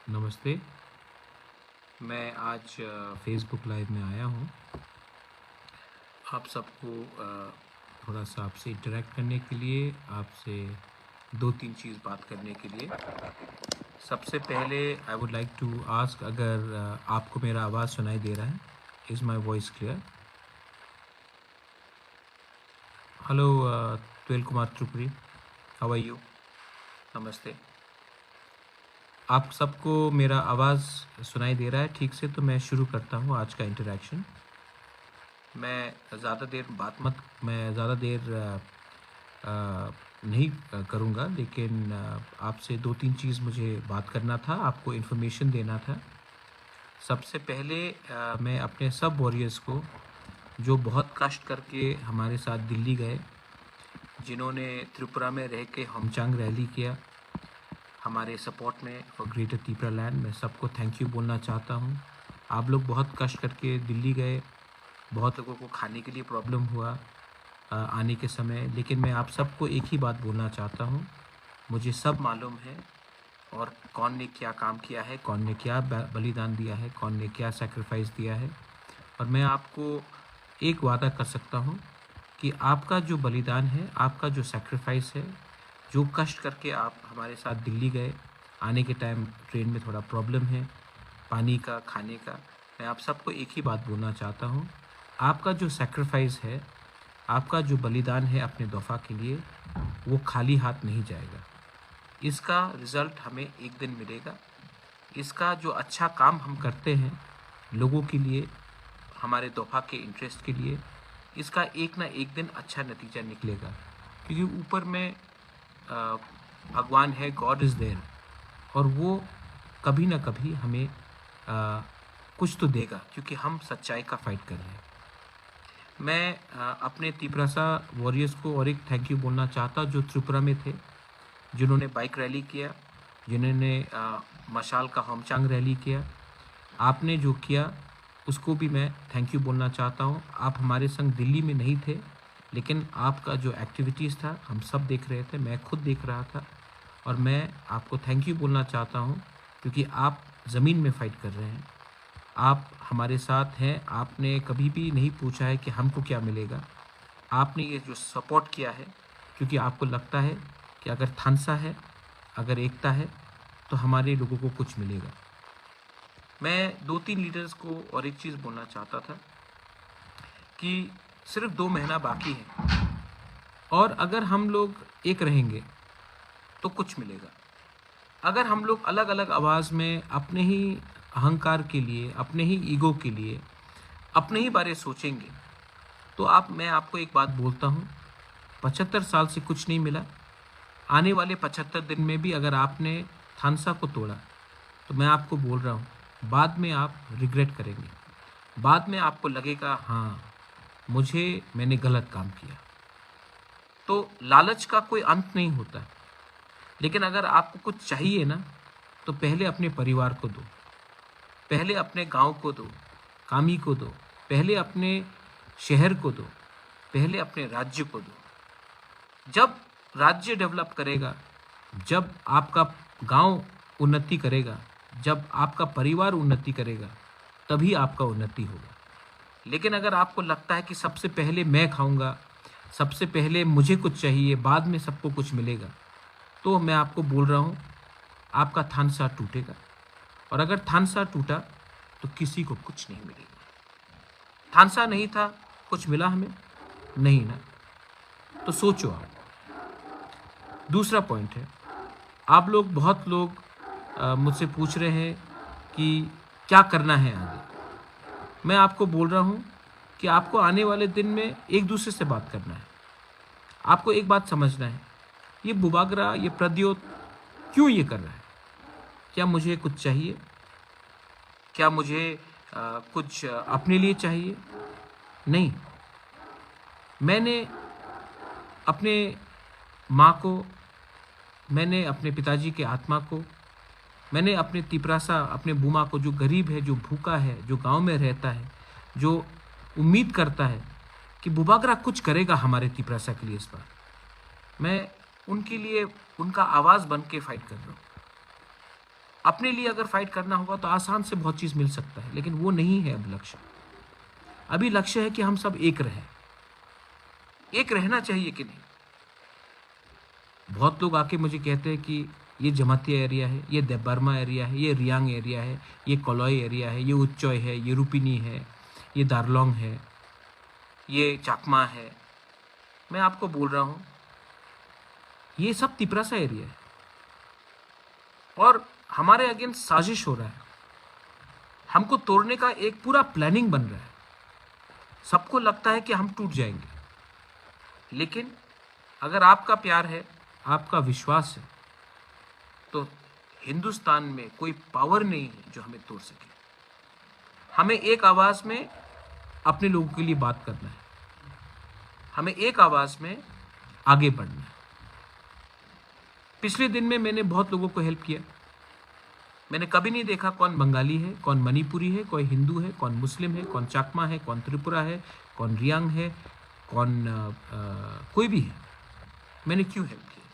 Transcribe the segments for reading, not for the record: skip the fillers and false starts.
नमस्ते। मैं आज फ़ेसबुक लाइव में आया हूँ। आप सबको थोड़ा-सा आपसे इंटरैक्ट करने के लिए, आपसे 2-3 चीज़ बात करने के लिए। सबसे पहले I would like to ask अगर आपको मेरा आवाज़ सुनाई दे रहा है? Is my voice clear? Hello ट्विल Kumar Tripuri, how are you? नमस्ते। आप सबको मेरा आवाज़ सुनाई दे रहा है ठीक से? तो मैं शुरू करता हूँ आज का इंटरैक्शन। मैं ज़्यादा देर नहीं करूँगा, लेकिन आपसे 2-3 चीज़ मुझे बात करना था, आपको इन्फॉर्मेशन देना था। सबसे पहले मैं अपने सब वॉरियर्स को, जो बहुत कष्ट करके हमारे साथ दिल्ली गए, जिन्होंने त्रिपुरा में रह के होमचांग रैली किया हमारे सपोर्ट में फॉर ग्रेटर त्रिपुरा लैंड, मैं सबको थैंक यू बोलना चाहता हूँ। आप लोग बहुत कष्ट करके दिल्ली गए, बहुत लोगों को खाने के लिए प्रॉब्लम हुआ आने के समय, लेकिन मैं आप सबको एक ही बात बोलना चाहता हूँ, मुझे सब मालूम है और कौन ने क्या काम किया है, कौन ने क्या बलिदान दिया है, कौन ने क्या सैक्रिफाइस दिया है। और मैं आपको एक वादा कर सकता हूँ कि आपका जो बलिदान है, आपका जो सैक्रिफाइस है, जो कष्ट करके आप हमारे साथ दिल्ली गए, आने के टाइम ट्रेन में थोड़ा प्रॉब्लम है, पानी का, खाने का, मैं आप सबको एक ही बात बोलना चाहता हूँ, आपका जो सैक्रिफाइस है, आपका जो बलिदान है अपने दफ़ा के लिए, वो खाली हाथ नहीं जाएगा। इसका रिज़ल्ट हमें एक दिन मिलेगा। इसका जो अच्छा काम हम करते हैं लोगों के लिए, हमारे दफ़ा के इंटरेस्ट के लिए, इसका एक ना एक दिन अच्छा नतीजा निकलेगा, क्योंकि ऊपर में भगवान है, गॉड इज़ देयर, और वो कभी ना कभी हमें कुछ तो देगा, क्योंकि हम सच्चाई का फ़ाइट कर रहे हैं। मैं अपने त्रिपुरा वॉरियर्स को और एक थैंक यू बोलना चाहता जो त्रिपुरा में थे, जिन्होंने बाइक रैली किया, जिन्होंने मशाल का होमचांग रैली किया। आपने जो किया उसको भी मैं थैंक यू बोलना चाहता हूँ। आप हमारे संग दिल्ली में नहीं थे, लेकिन आपका जो एक्टिविटीज़ था हम सब देख रहे थे, मैं खुद देख रहा था, और मैं आपको थैंक यू बोलना चाहता हूँ, क्योंकि आप ज़मीन में फ़ाइट कर रहे हैं। आप हमारे साथ हैं, आपने कभी भी नहीं पूछा है कि हमको क्या मिलेगा। आपने ये जो सपोर्ट किया है, क्योंकि आपको लगता है कि अगर थानसा है, अगर एकता है, तो हमारे लोगों को कुछ मिलेगा। मैं 2-3 लीडर्स को और एक चीज़ बोलना चाहता था कि सिर्फ 2 महीना बाकी है, और अगर हम लोग एक रहेंगे तो कुछ मिलेगा। अगर हम लोग अलग-अलग आवाज़ में अपने ही अहंकार के लिए, अपने ही ईगो के लिए, अपने ही बारे सोचेंगे, तो मैं आपको एक बात बोलता हूँ, 75 साल से कुछ नहीं मिला। आने वाले 75 दिन में भी अगर आपने थानसा को तोड़ा, तो मैं आपको बोल रहा हूँ, बाद में आप रिग्रेट करेंगे। बाद में आपको लगेगा, हाँ, मैंने गलत काम किया। तो लालच का कोई अंत नहीं होता, लेकिन अगर आपको कुछ चाहिए ना, तो पहले अपने परिवार को दो, पहले अपने गांव को दो, कामी को दो, पहले अपने शहर को दो, पहले अपने राज्य को दो। जब राज्य डेवलप करेगा, जब आपका गांव उन्नति करेगा, जब आपका परिवार उन्नति करेगा, तभी आपका उन्नति होगा। लेकिन अगर आपको लगता है कि सबसे पहले मैं खाऊंगा, सबसे पहले मुझे कुछ चाहिए, बाद में सबको कुछ मिलेगा, तो मैं आपको बोल रहा हूँ, आपका थानसा टूटेगा। और अगर थानसा टूटा तो किसी को कुछ नहीं मिलेगा। थानसा नहीं था, कुछ मिला हमें? नहीं ना। तो सोचो आप। दूसरा पॉइंट है, बहुत लोग मुझसे पूछ रहे हैं कि क्या करना है आगे। मैं आपको बोल रहा हूँ कि आपको आने वाले दिन में एक दूसरे से बात करना है। आपको एक बात समझना है, ये बुबागरा, ये प्रद्योत क्यों ये कर रहा है? क्या मुझे कुछ चाहिए? क्या मुझे कुछ अपने लिए चाहिए? नहीं। मैंने अपने माँ को, मैंने अपने पिताजी के आत्मा को, मैंने अपने तिपरासा, अपने बूमा को, जो गरीब है, जो भूखा है, जो गांव में रहता है, जो उम्मीद करता है कि बुबागरा कुछ करेगा हमारे तिपरासा के लिए इस बार, मैं उनके लिए उनका आवाज़ बन के फाइट कर रहा हूँ। अपने लिए अगर फाइट करना होगा तो आसान से बहुत चीज़ मिल सकता है, लेकिन वो नहीं है अब लक्ष्य। अभी लक्ष्य है कि हम सब एक रहें। एक रहना चाहिए कि नहीं? बहुत लोग आके मुझे कहते हैं कि ये जमातिया एरिया है, ये देबर्मा एरिया है, ये रियांग एरिया है, ये कोलोई एरिया है, ये उच्चोय है, ये रूपिनी है, ये दार्लोंग है, ये चाकमा है। मैं आपको बोल रहा हूँ, ये सब तिपरासा एरिया है और हमारे अगेंस्ट साजिश हो रहा है। हमको तोड़ने का एक पूरा प्लानिंग बन रहा है। सबको लगता है कि हम टूट जाएंगे, लेकिन अगर आपका प्यार है, आपका विश्वास है, तो हिंदुस्तान में कोई पावर नहीं है जो हमें तोड़ सके। हमें एक आवाज में अपने लोगों के लिए बात करना है, हमें एक आवाज में आगे बढ़ना है। पिछले दिन में मैंने बहुत लोगों को हेल्प किया। मैंने कभी नहीं देखा कौन बंगाली है, कौन मणिपुरी है, कोई हिंदू है, कौन मुस्लिम है, कौन चाकमा है, कौन त्रिपुरा है, कौन रियांग है, कौन कोई भी है। मैंने क्यों हेल्प किया?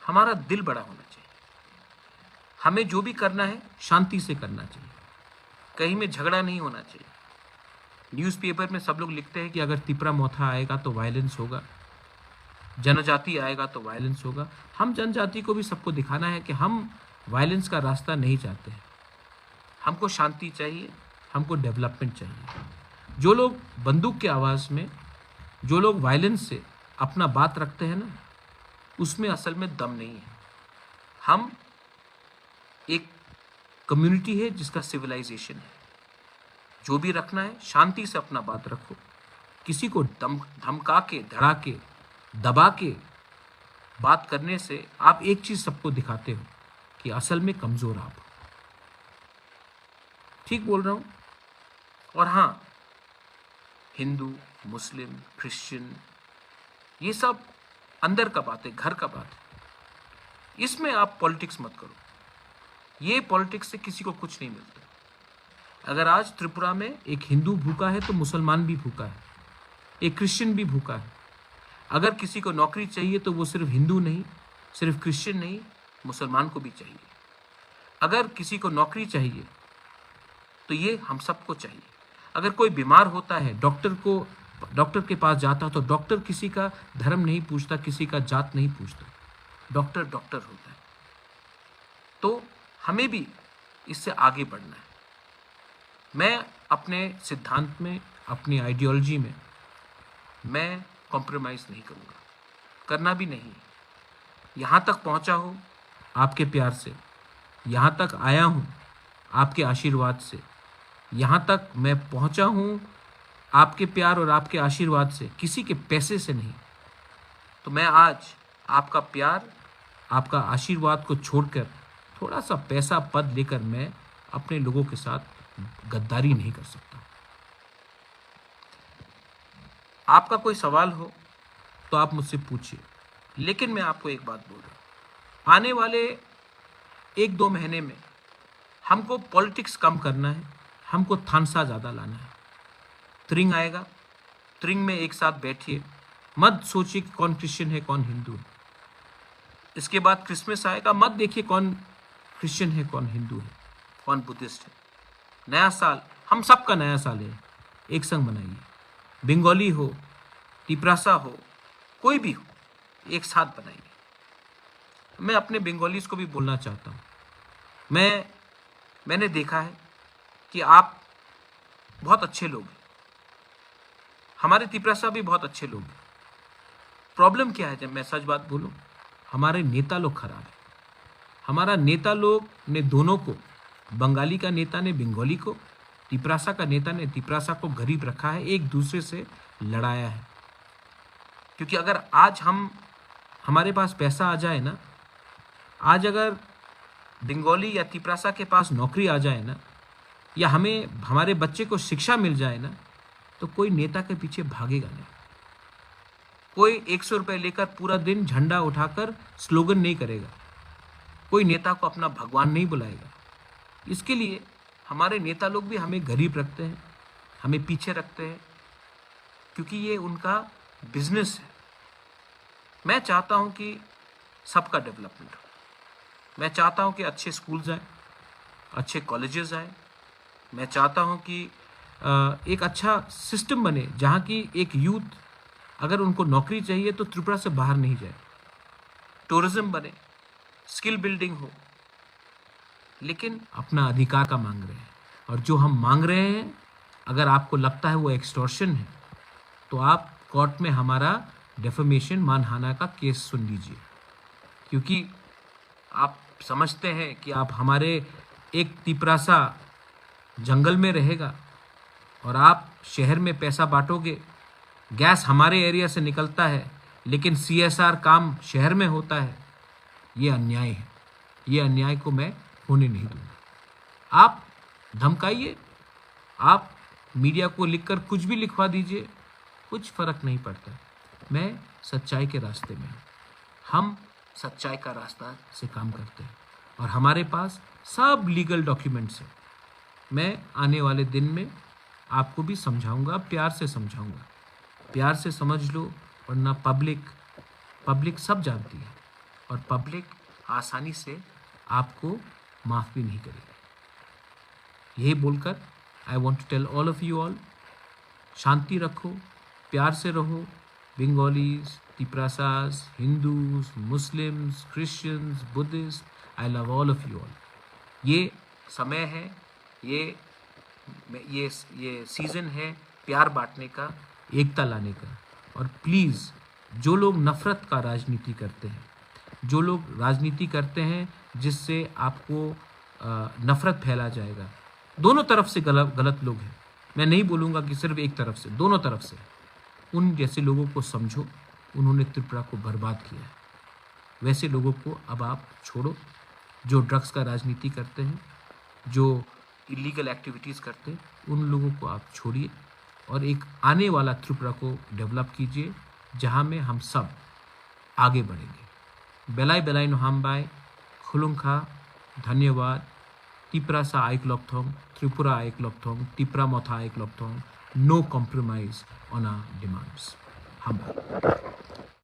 हमारा दिल बड़ा होना चाहिए। हमें जो भी करना है शांति से करना चाहिए, कहीं में झगड़ा नहीं होना चाहिए। न्यूज़पेपर में सब लोग लिखते हैं कि अगर तिपरा मोथा आएगा तो वायलेंस होगा, जनजाति आएगा तो वायलेंस होगा। हम जनजाति को भी सबको दिखाना है कि हम वायलेंस का रास्ता नहीं चाहते हैं। हमको शांति चाहिए, हमको डेवलपमेंट चाहिए। जो लोग बंदूक की आवाज़ में, जो लोग वायलेंस से अपना बात रखते हैं ना, उसमें असल में दम नहीं है। हम एक कम्युनिटी है जिसका सिविलाइजेशन है। जो भी रखना है शांति से अपना बात रखो। किसी को धमका के, धड़ा के, दबा के बात करने से आप एक चीज सबको दिखाते हो कि असल में कमजोर आप हो। ठीक बोल रहा हूं? और हाँ, हिंदू, मुस्लिम, क्रिश्चियन, ये सब अंदर का बात है, घर का बात है। इसमें आप पॉलिटिक्स मत करो। ये पॉलिटिक्स से किसी को कुछ नहीं मिलता। अगर आज त्रिपुरा में एक हिंदू भूखा है तो मुसलमान भी भूखा है, एक क्रिश्चियन भी भूखा है। अगर किसी को नौकरी चाहिए तो वो सिर्फ हिंदू नहीं, सिर्फ क्रिश्चियन नहीं, मुसलमान को भी चाहिए। अगर किसी को नौकरी चाहिए तो ये हम सबको चाहिए। अगर कोई बीमार होता है, डॉक्टर के पास जाता है तो डॉक्टर किसी का धर्म नहीं पूछता, किसी का जात नहीं पूछता। डॉक्टर डॉक्टर होता है। तो हमें भी इससे आगे बढ़ना है। मैं अपने सिद्धांत में, अपनी आइडियोलॉजी में मैं कॉम्प्रोमाइज़ नहीं करूँगा, करना भी नहीं। यहाँ तक पहुँचा हूँ आपके प्यार से, यहाँ तक आया हूँ आपके आशीर्वाद से, यहाँ तक मैं पहुँचा हूँ आपके प्यार और आपके आशीर्वाद से, किसी के पैसे से नहीं। तो मैं आज आपका प्यार, आपका आशीर्वाद को छोड़कर थोड़ा सा पैसा, पद लेकर मैं अपने लोगों के साथ गद्दारी नहीं कर सकता। आपका कोई सवाल हो तो आप मुझसे पूछिए, लेकिन मैं आपको एक बात बोल रहा हूँ, आने वाले 1-2 महीने में हमको पॉलिटिक्स कम करना है, हमको थानसा ज़्यादा लाना है। त्रिंग आएगा, त्रिंग में एक साथ बैठिए, मत सोचिए कि कौन क्रिश्चियन है कौन हिंदू है। इसके बाद क्रिसमस आएगा, मत देखिए कौन क्रिश्चियन है कौन हिंदू है, कौन बुद्धिस्ट है। नया साल हम सबका नया साल है, एक संग मनाइए। बंगाली हो, तिपरासा हो, कोई भी हो, एक साथ बनाइए। मैं अपने बंगालीज को भी बोलना चाहता हूँ, मैंने देखा है कि आप बहुत अच्छे लोग हैं, हमारे तिपरासा भी बहुत अच्छे लोग हैं। प्रॉब्लम क्या है, जब मैं सच बात बोलूं, हमारे नेता लोग खराब हैं। हमारा नेता लोग ने दोनों को, बंगाली का नेता ने बंगाली को, तिपरासा का नेता ने तिपरासा को गरीब रखा है, एक दूसरे से लड़ाया है। क्योंकि अगर आज हमारे पास पैसा आ जाए ना, आज अगर बंगाली या तिपरासा के पास नौकरी आ जाए ना, या हमें हमारे बच्चे को शिक्षा मिल जाए ना, तो कोई नेता के पीछे भागेगा नहीं। कोई 100 रुपये लेकर पूरा दिन झंडा उठाकर स्लोगन नहीं करेगा। कोई नेता को अपना भगवान नहीं बुलाएगा। इसके लिए हमारे नेता लोग भी हमें गरीब रखते हैं, हमें पीछे रखते हैं, क्योंकि ये उनका बिजनेस है। मैं चाहता हूं कि सबका डेवलपमेंट हो, मैं चाहता हूं कि अच्छे स्कूल्स आए, अच्छे कॉलेजेस आए। मैं चाहता हूं कि एक अच्छा सिस्टम बने जहां की एक यूथ अगर उनको नौकरी चाहिए तो त्रिपुरा से बाहर नहीं जाए। टूरिज्म बने, स्किल बिल्डिंग हो, लेकिन अपना अधिकार का मांग रहे हैं। और जो हम मांग रहे हैं, अगर आपको लगता है वो एक्सटॉर्शन है, तो आप कोर्ट में हमारा डेफेमेशन मानहानि का केस सुन लीजिए, क्योंकि आप समझते हैं कि आप हमारे एक तिपरासा जंगल में रहेगा और आप शहर में पैसा बांटोगे। गैस हमारे एरिया से निकलता है, लेकिन CSR काम शहर में होता है। ये अन्याय है। ये अन्याय को मैं होने नहीं दूंगा। आप धमकाइए, आप मीडिया को लिखकर कुछ भी लिखवा दीजिए, कुछ फर्क नहीं पड़ता। मैं सच्चाई के रास्ते में हूँ। हम सच्चाई का रास्ता से काम करते हैं और हमारे पास सब लीगल डॉक्यूमेंट्स हैं। मैं आने वाले दिन में आपको भी समझाऊंगा, प्यार से समझाऊंगा। प्यार से समझ लो, वरना पब्लिक सब जानती है और पब्लिक आसानी से आपको माफ़ भी नहीं करेगी। यही बोलकर I want to tell all of you all, शांति रखो, प्यार से रहो। Bengalis, Tiprasas, Hindus, Muslims, Christians, Buddhist, I love all of you all. ये समय है, ये सीज़न है प्यार बांटने का, एकता लाने का। और प्लीज़, जो लोग नफ़रत का राजनीति करते हैं, जो लोग राजनीति करते हैं जिससे आपको नफ़रत फैला जाएगा, दोनों तरफ से गलत लोग हैं। मैं नहीं बोलूँगा कि सिर्फ एक तरफ से, दोनों तरफ से। उन जैसे लोगों को समझो, उन्होंने त्रिपुरा को बर्बाद किया है। वैसे लोगों को अब आप छोड़ो, जो ड्रग्स का राजनीति करते हैं, जो इलीगल एक्टिविटीज़ करते हैं, उन लोगों को आप छोड़िए और एक आने वाला त्रिपुरा को डेवलप कीजिए जहाँ में हम सब आगे बढ़ेंगे। बेलाई बेलाई नोहाम्बाई, खुलुंखा, धन्यवाद। तिपरासा आइक्लॉक्थोंग, त्रिपुरा आइक्लॉक्थोंग, तिपरा मोथा आइक्लॉक्थोंग, no compromise on our demands. हम